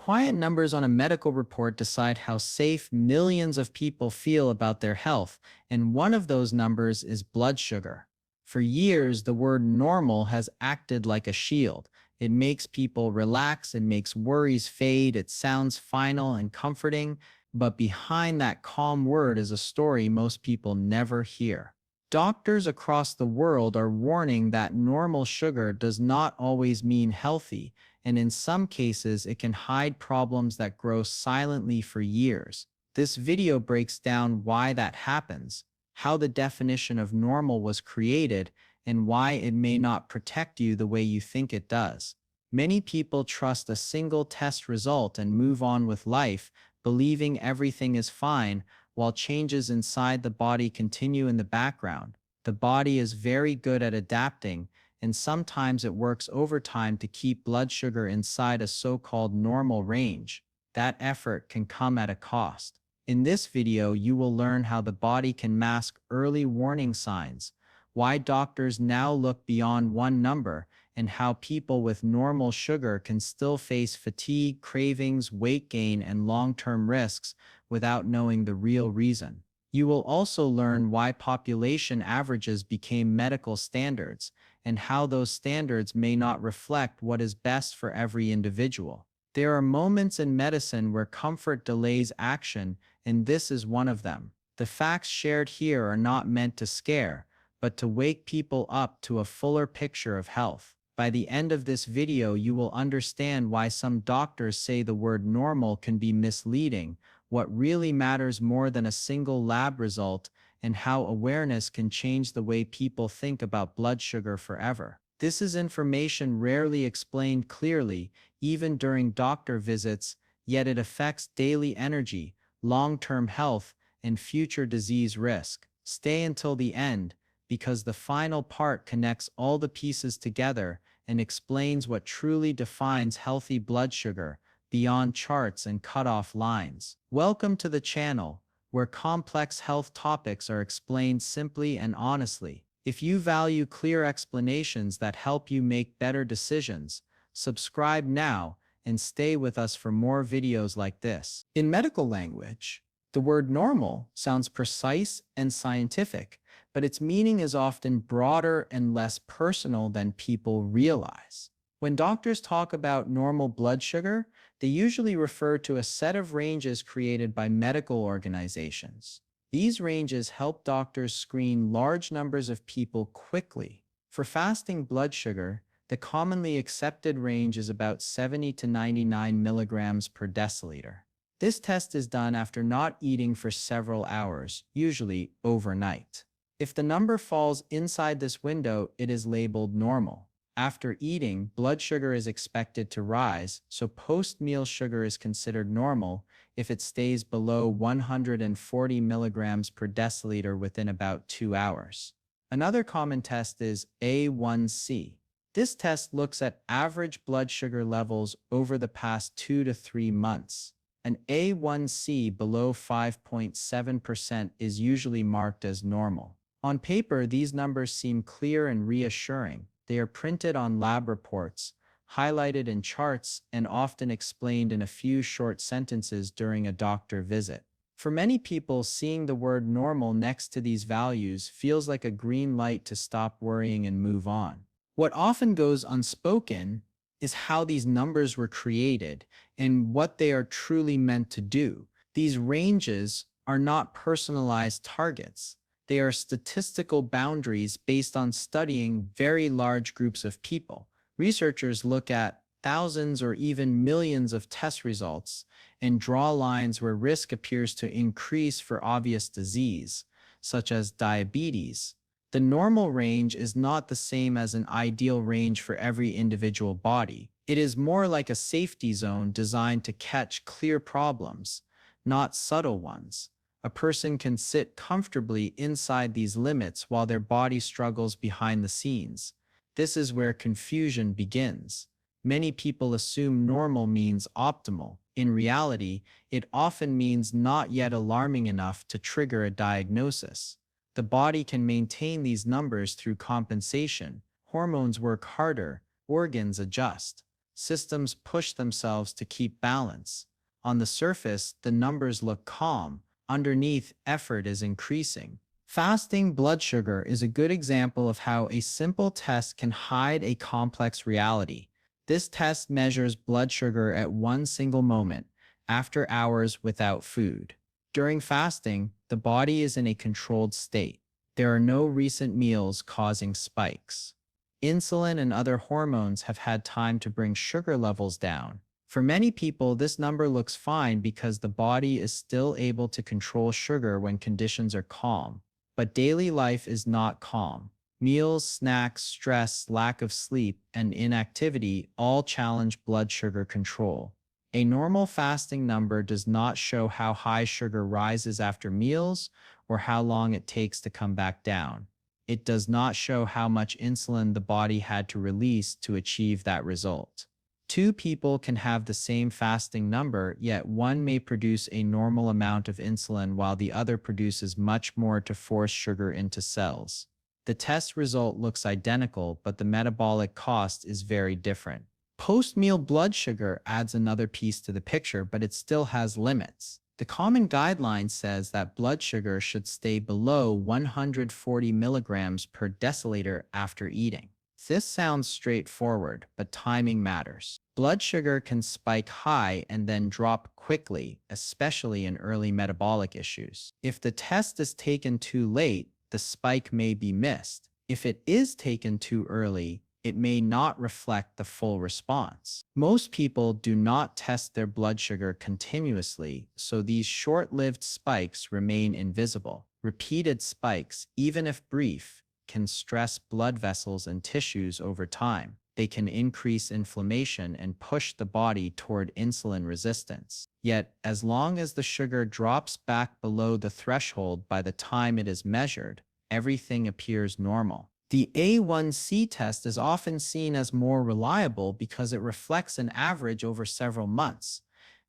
quiet numbers on a medical report decide how safe millions of people feel about their health, and one of those numbers is blood sugar. For years, the word normal has acted like a shield. It makes people relax, it makes worries fade, it sounds final and comforting, but behind that calm word is a story most people never hear. Doctors across the world are warning that normal sugar does not always mean healthy, and in some cases, it can hide problems that grow silently for years. This video breaks down why that happens, how the definition of normal was created, and why it may not protect you the way you think it does. Many people trust a single test result and move on with life, believing everything is fine, while changes inside the body continue in the background. The body is very good at adapting, and sometimes it works overtime to keep blood sugar inside a so-called normal range. That effort can come at a cost. In this video, you will learn how the body can mask early warning signs, why doctors now look beyond one number, and how people with normal sugar can still face fatigue, cravings, weight gain, and long-term risks without knowing the real reason. You will also learn why population averages became medical standards and how those standards may not reflect what is best for every individual. There are moments in medicine where comfort delays action, and this is one of them. The facts shared here are not meant to scare, but to wake people up to a fuller picture of health. By the end of this video, you will understand why some doctors say the word normal can be misleading, what really matters more than a single lab result, and how awareness can change the way people think about blood sugar forever. This is information rarely explained clearly, even during doctor visits, yet it affects daily energy, long-term health, and future disease risk. Stay until the end, because the final part connects all the pieces together and explains what truly defines healthy blood sugar, beyond charts and cutoff lines. Welcome to the channel, where complex health topics are explained simply and honestly. If you value clear explanations that help you make better decisions, subscribe now and stay with us for more videos like this. In medical language, the word normal sounds precise and scientific, but its meaning is often broader and less personal than people realize. When doctors talk about normal blood sugar, they usually refer to a set of ranges created by medical organizations. These ranges help doctors screen large numbers of people quickly. For fasting blood sugar, the commonly accepted range is about 70 to 99 milligrams per deciliter. This test is done after not eating for several hours, usually overnight. If the number falls inside this window, it is labeled normal. After eating, blood sugar is expected to rise, so post-meal sugar is considered normal if it stays below 140 milligrams per deciliter within about 2 hours. Another common test is A1C. This test looks at average blood sugar levels over the past 2 to 3 months. An A1C below 5.7% is usually marked as normal. On paper, these numbers seem clear and reassuring. They are printed on lab reports, highlighted in charts, and often explained in a few short sentences during a doctor visit. For many people, seeing the word normal next to these values feels like a green light to stop worrying and move on. What often goes unspoken is how these numbers were created and what they are truly meant to do. These ranges are not personalized targets. They are statistical boundaries based on studying very large groups of people. Researchers look at thousands or even millions of test results and draw lines where risk appears to increase for obvious disease, such as diabetes. The normal range is not the same as an ideal range for every individual body. It is more like a safety zone designed to catch clear problems, not subtle ones. A person can sit comfortably inside these limits while their body struggles behind the scenes. This is where confusion begins. Many people assume normal means optimal. In reality, it often means not yet alarming enough to trigger a diagnosis. The body can maintain these numbers through compensation. Hormones work harder, organs adjust. Systems push themselves to keep balance. On the surface, the numbers look calm. Underneath, effort is increasing. Fasting blood sugar is a good example of how a simple test can hide a complex reality. This test measures blood sugar at one single moment, after hours without food. During fasting, the body is in a controlled state. There are no recent meals causing spikes. Insulin and other hormones have had time to bring sugar levels down. For many people, this number looks fine because the body is still able to control sugar when conditions are calm. But daily life is not calm. Meals, snacks, stress, lack of sleep, and inactivity all challenge blood sugar control. A normal fasting number does not show how high sugar rises after meals or how long it takes to come back down. It does not show how much insulin the body had to release to achieve that result. Two people can have the same fasting number, yet one may produce a normal amount of insulin while the other produces much more to force sugar into cells. The test result looks identical, but the metabolic cost is very different. Post-meal blood sugar adds another piece to the picture, but it still has limits. The common guideline says that blood sugar should stay below 140 milligrams per deciliter after eating. This sounds straightforward, but timing matters. Blood sugar can spike high and then drop quickly, especially in early metabolic issues. If the test is taken too late, the spike may be missed. If it is taken too early, it may not reflect the full response. Most people do not test their blood sugar continuously, so these short-lived spikes remain invisible. Repeated spikes, even if brief, can stress blood vessels and tissues over time. They can increase inflammation and push the body toward insulin resistance. Yet, as long as the sugar drops back below the threshold by the time it is measured, everything appears normal. The A1C test is often seen as more reliable because it reflects an average over several months.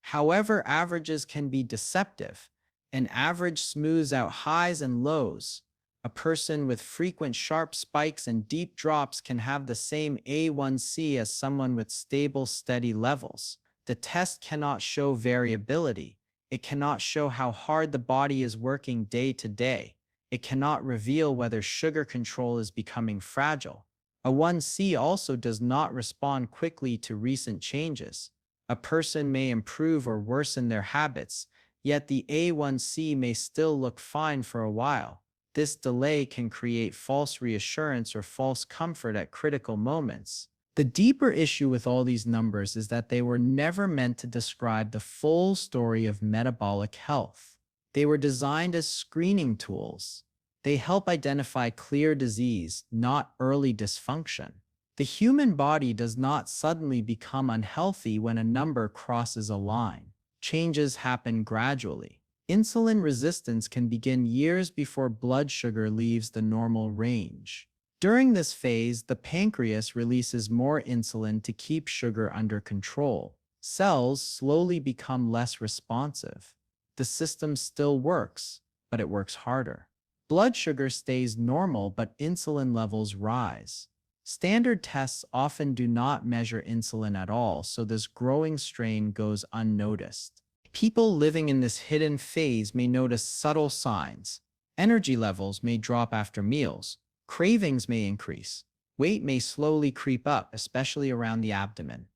However, averages can be deceptive. An average smooths out highs and lows. A person with frequent sharp spikes and deep drops can have the same A1C as someone with stable, steady levels. The test cannot show variability. It cannot show how hard the body is working day to day. It cannot reveal whether sugar control is becoming fragile. A 1C also does not respond quickly to recent changes. A person may improve or worsen their habits, yet the A1C may still look fine for a while. This delay can create false reassurance or false comfort at critical moments. The deeper issue with all these numbers is that they were never meant to describe the full story of metabolic health. They were designed as screening tools. They help identify clear disease, not early dysfunction. The human body does not suddenly become unhealthy when a number crosses a line. Changes happen gradually. Insulin resistance can begin years before blood sugar leaves the normal range. During this phase, the pancreas releases more insulin to keep sugar under control. Cells slowly become less responsive. The system still works, but it works harder. Blood sugar stays normal, but insulin levels rise. Standard tests often do not measure insulin at all, so this growing strain goes unnoticed. People living in this hidden phase may notice subtle signs. Energy levels may drop after meals. Cravings may increase. Weight may slowly creep up, especially around the abdomen.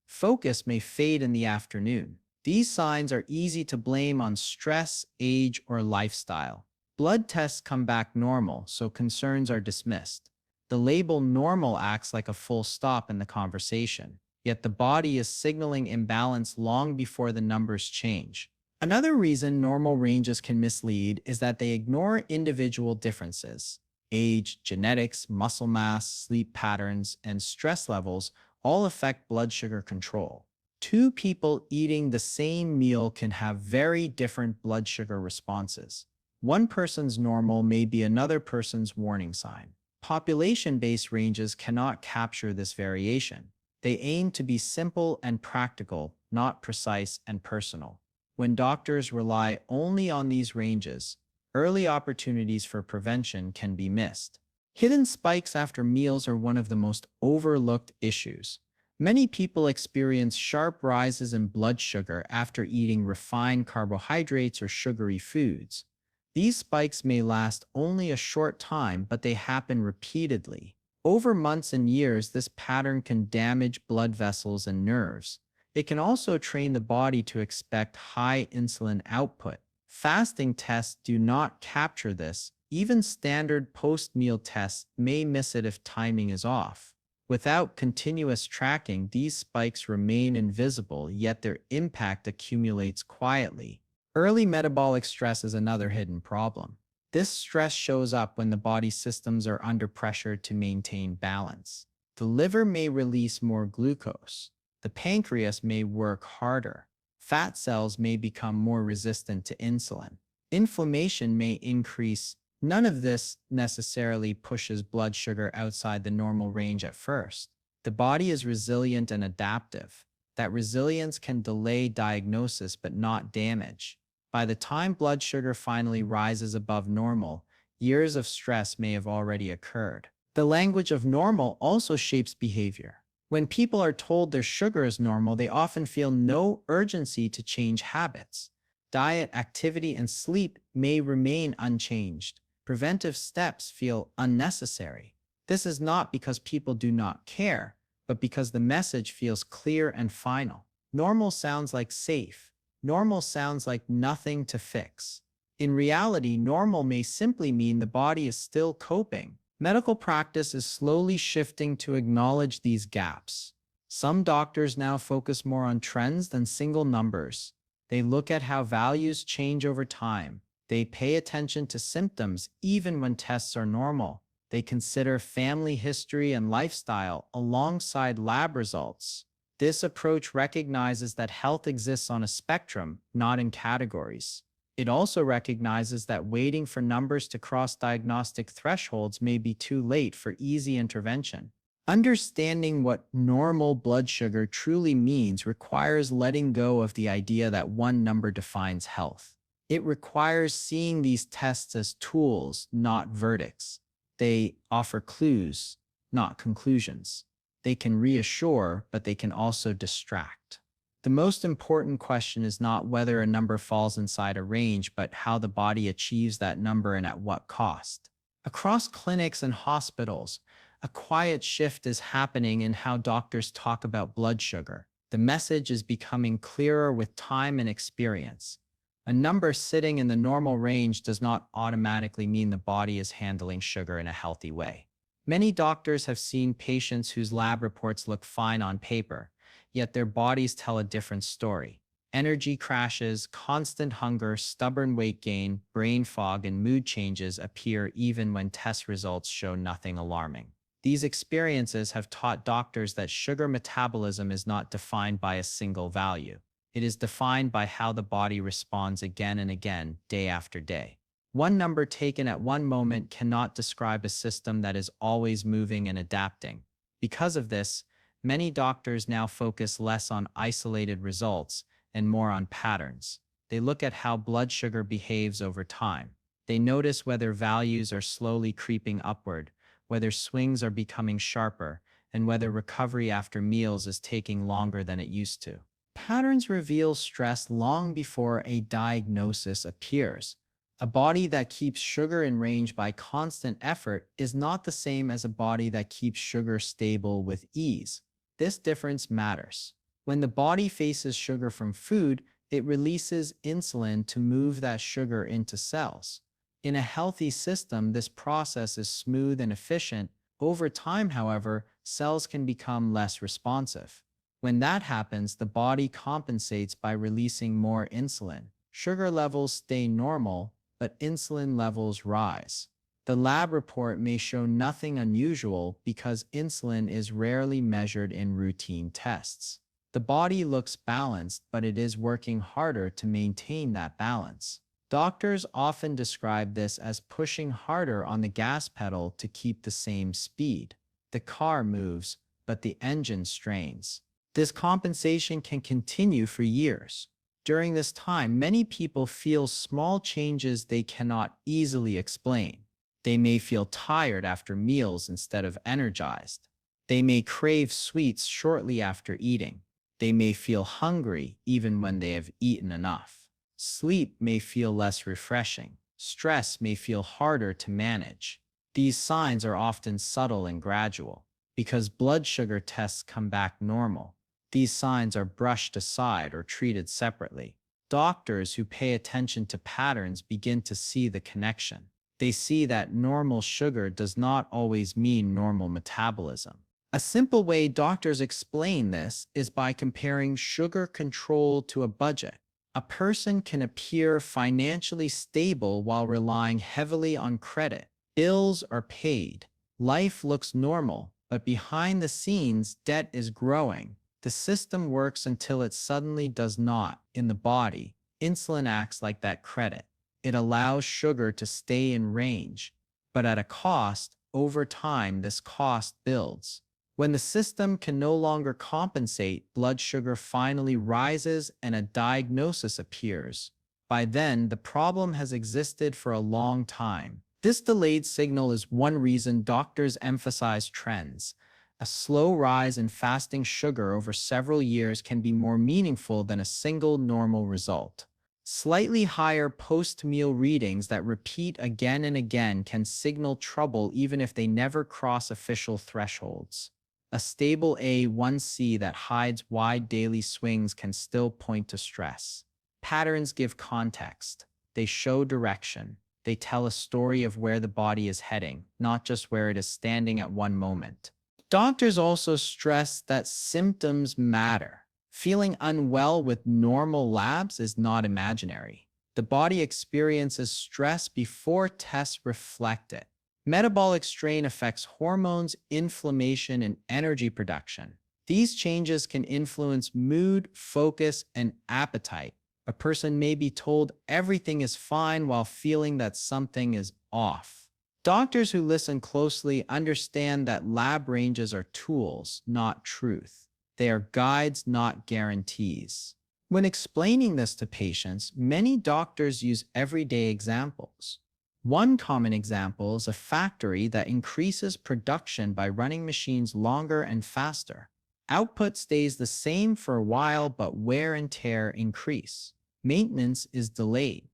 Focus may fade in the afternoon. These signs are easy to blame on stress, age, or lifestyle. Blood tests come back normal, so concerns are dismissed. The label normal acts like a full stop in the conversation. Yet the body is signaling imbalance long before the numbers change. Another reason normal ranges can mislead is that they ignore individual differences. Age, genetics, muscle mass, sleep patterns, and stress levels all affect blood sugar control. Two people eating the same meal can have very different blood sugar responses. One person's normal may be another person's warning sign. Population-based ranges cannot capture this variation. They aim to be simple and practical, not precise and personal. When doctors rely only on these ranges, early opportunities for prevention can be missed. Hidden spikes after meals are one of the most overlooked issues. Many people experience sharp rises in blood sugar after eating refined carbohydrates or sugary foods. These spikes may last only a short time, but they happen repeatedly. Over months and years, this pattern can damage blood vessels and nerves. It can also train the body to expect high insulin output. Fasting tests do not capture this. Even standard post-meal tests may miss it if timing is off. Without continuous tracking, these spikes remain invisible, yet their impact accumulates quietly. Early metabolic stress is another hidden problem. This stress shows up when the body systems are under pressure to maintain balance. The liver may release more glucose. The pancreas may work harder. Fat cells may become more resistant to insulin. Inflammation may increase. None of this necessarily pushes blood sugar outside the normal range at first. The body is resilient and adaptive. That resilience can delay diagnosis but not damage. By the time blood sugar finally rises above normal, years of stress may have already occurred. The language of normal also shapes behavior. When people are told their sugar is normal, they often feel no urgency to change habits. Diet, activity, and sleep may remain unchanged. Preventive steps feel unnecessary. This is not because people do not care, but because the message feels clear and final. Normal sounds like safe. Normal sounds like nothing to fix. In reality, normal may simply mean the body is still coping. Medical practice is slowly shifting to acknowledge these gaps. Some doctors now focus more on trends than single numbers. They look at how values change over time. They pay attention to symptoms even when tests are normal. They consider family history and lifestyle alongside lab results. This approach recognizes that health exists on a spectrum, not in categories. It also recognizes that waiting for numbers to cross diagnostic thresholds may be too late for easy intervention. Understanding what normal blood sugar truly means requires letting go of the idea that one number defines health. It requires seeing these tests as tools, not verdicts. They offer clues, not conclusions. They can reassure, but they can also distract. The most important question is not whether a number falls inside a range, but how the body achieves that number and at what cost. Across clinics and hospitals, a quiet shift is happening in how doctors talk about blood sugar. The message is becoming clearer with time and experience. A number sitting in the normal range does not automatically mean the body is handling sugar in a healthy way. Many doctors have seen patients whose lab reports look fine on paper, yet their bodies tell a different story. Energy crashes, constant hunger, stubborn weight gain, brain fog, and mood changes appear even when test results show nothing alarming. These experiences have taught doctors that sugar metabolism is not defined by a single value. It is defined by how the body responds again and again, day after day. One number taken at one moment cannot describe a system that is always moving and adapting. Because of this, many doctors now focus less on isolated results and more on patterns. They look at how blood sugar behaves over time. They notice whether values are slowly creeping upward, whether swings are becoming sharper, and whether recovery after meals is taking longer than it used to. Patterns reveal stress long before a diagnosis appears. A body that keeps sugar in range by constant effort is not the same as a body that keeps sugar stable with ease. This difference matters. When the body faces sugar from food, it releases insulin to move that sugar into cells. In a healthy system, this process is smooth and efficient. Over time, however, cells can become less responsive. When that happens, the body compensates by releasing more insulin. Sugar levels stay normal, but insulin levels rise. The lab report may show nothing unusual because insulin is rarely measured in routine tests. The body looks balanced, but it is working harder to maintain that balance. Doctors often describe this as pushing harder on the gas pedal to keep the same speed. The car moves, but the engine strains. This compensation can continue for years. During this time, many people feel small changes they cannot easily explain. They may feel tired after meals instead of energized. They may crave sweets shortly after eating. They may feel hungry even when they have eaten enough. Sleep may feel less refreshing. Stress may feel harder to manage. These signs are often subtle and gradual. Because blood sugar tests come back normal, these signs are brushed aside or treated separately. Doctors who pay attention to patterns begin to see the connection. They see that normal sugar does not always mean normal metabolism. A simple way doctors explain this is by comparing sugar control to a budget. A person can appear financially stable while relying heavily on credit. Bills are paid. Life looks normal, but behind the scenes, debt is growing. The system works until it suddenly does not. In the body, insulin acts like that credit. It allows sugar to stay in range, but at a cost. Over time, this cost builds. When the system can no longer compensate, blood sugar finally rises and a diagnosis appears. By then, the problem has existed for a long time. This delayed signal is one reason doctors emphasize trends. A slow rise in fasting sugar over several years can be more meaningful than a single normal result. Slightly higher post-meal readings that repeat again and again can signal trouble even if they never cross official thresholds. A stable A1C that hides wide daily swings can still point to stress. Patterns give context. They show direction. They tell a story of where the body is heading, not just where it is standing at one moment. Doctors also stress that symptoms matter. Feeling unwell with normal labs is not imaginary. The body experiences stress before tests reflect it. Metabolic strain affects hormones, inflammation, and energy production. These changes can influence mood, focus, and appetite. A person may be told everything is fine while feeling that something is off. Doctors who listen closely understand that lab ranges are tools, not truth. They are guides, not guarantees. When explaining this to patients, many doctors use everyday examples. One common example is a factory that increases production by running machines longer and faster. Output stays the same for a while, but wear and tear increase. Maintenance is delayed.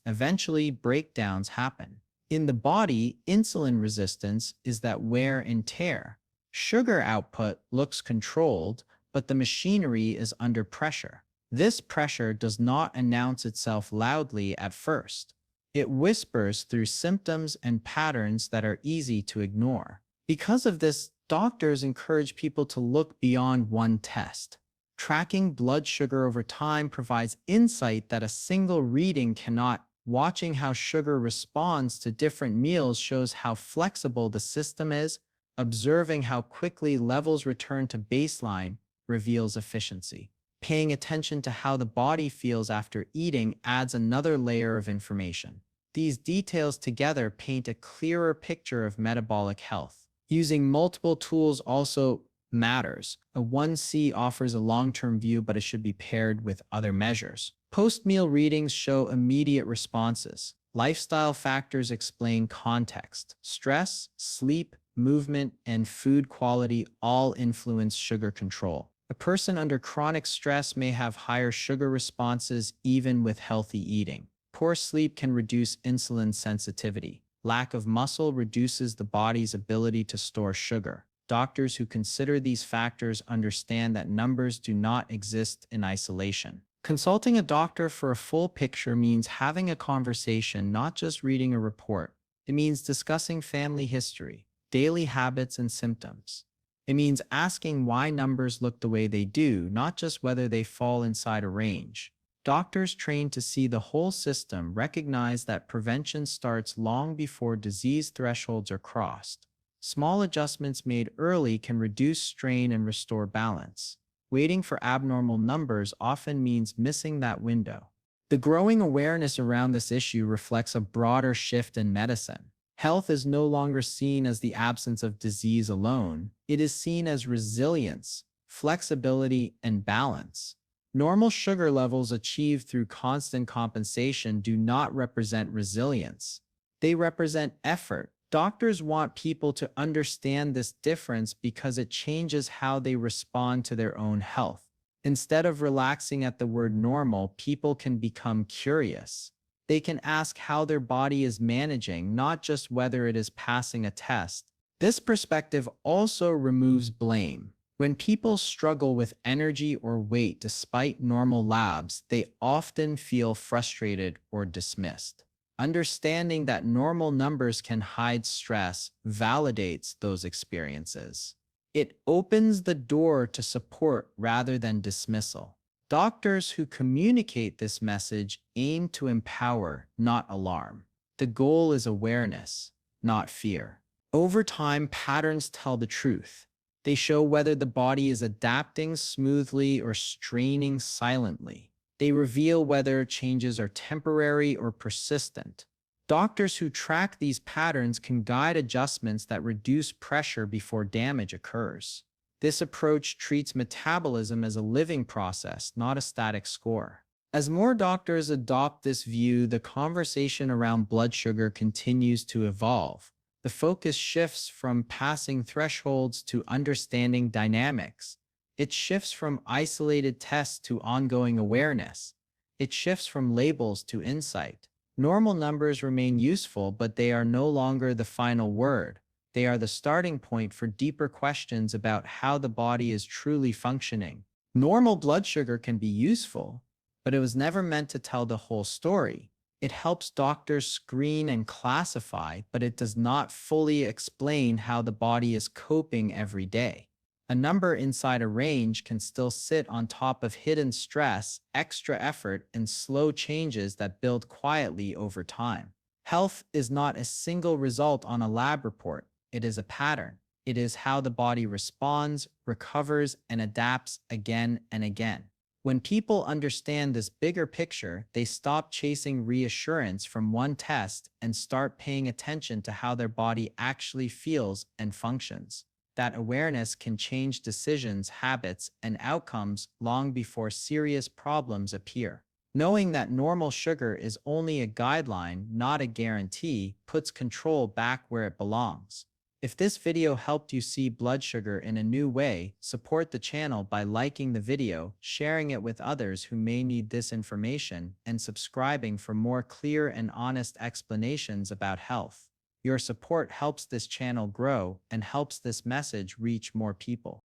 Eventually, breakdowns happen. In the body, insulin resistance is that wear and tear. Sugar output looks controlled, but the machinery is under pressure. This pressure does not announce itself loudly at first. It whispers through symptoms and patterns that are easy to ignore. Because of this, doctors encourage people to look beyond one test. Tracking blood sugar over time provides insight that a single reading cannot. Watching how sugar responds to different meals shows how flexible the system is. Observing how quickly levels return to baseline reveals efficiency. Paying attention to how the body feels after eating adds another layer of information. These details together paint a clearer picture of metabolic health. Using multiple tools also matters. A 1C offers a long-term view, but it should be paired with other measures. Post-meal readings show immediate responses. Lifestyle factors explain context. Stress, sleep, movement, and food quality all influence sugar control. A person under chronic stress may have higher sugar responses even with healthy eating. Poor sleep can reduce insulin sensitivity. Lack of muscle reduces the body's ability to store sugar. Doctors who consider these factors understand that numbers do not exist in isolation. Consulting a doctor for a full picture means having a conversation, not just reading a report. It means discussing family history, daily habits, and symptoms. It means asking why numbers look the way they do, not just whether they fall inside a range. Doctors trained to see the whole system recognize that prevention starts long before disease thresholds are crossed. Small adjustments made early can reduce strain and restore balance. Waiting for abnormal numbers often means missing that window. The growing awareness around this issue reflects a broader shift in medicine. Health is no longer seen as the absence of disease alone. It is seen as resilience, flexibility, and balance. Normal sugar levels achieved through constant compensation do not represent resilience. They represent effort, Doctors want people to understand this difference because it changes how they respond to their own health. Instead of relaxing at the word normal, people can become curious. They can ask how their body is managing, not just whether it is passing a test. This perspective also removes blame. When people struggle with energy or weight despite normal labs, they often feel frustrated or dismissed. Understanding that normal numbers can hide stress validates those experiences. It opens the door to support rather than dismissal. Doctors who communicate this message aim to empower, not alarm. The goal is awareness, not fear. Over time, patterns tell the truth. They show whether the body is adapting smoothly or straining silently. They reveal whether changes are temporary or persistent. Doctors who track these patterns can guide adjustments that reduce pressure before damage occurs. This approach treats metabolism as a living process, not a static score. As more doctors adopt this view, the conversation around blood sugar continues to evolve. The focus shifts from passing thresholds to understanding dynamics. It shifts from isolated tests to ongoing awareness. It shifts from labels to insight. Normal numbers remain useful, but they are no longer the final word. They are the starting point for deeper questions about how the body is truly functioning. Normal blood sugar can be useful, but it was never meant to tell the whole story. It helps doctors screen and classify, but it does not fully explain how the body is coping every day. A number inside a range can still sit on top of hidden stress, extra effort, and slow changes that build quietly over time. Health is not a single result on a lab report, it is a pattern. It is how the body responds, recovers, and adapts again and again. When people understand this bigger picture, they stop chasing reassurance from one test and start paying attention to how their body actually feels and functions. That awareness can change decisions, habits, and outcomes long before serious problems appear. Knowing that normal sugar is only a guideline, not a guarantee, puts control back where it belongs. If this video helped you see blood sugar in a new way, support the channel by liking the video, sharing it with others who may need this information, and subscribing for more clear and honest explanations about health. Your support helps this channel grow and helps this message reach more people.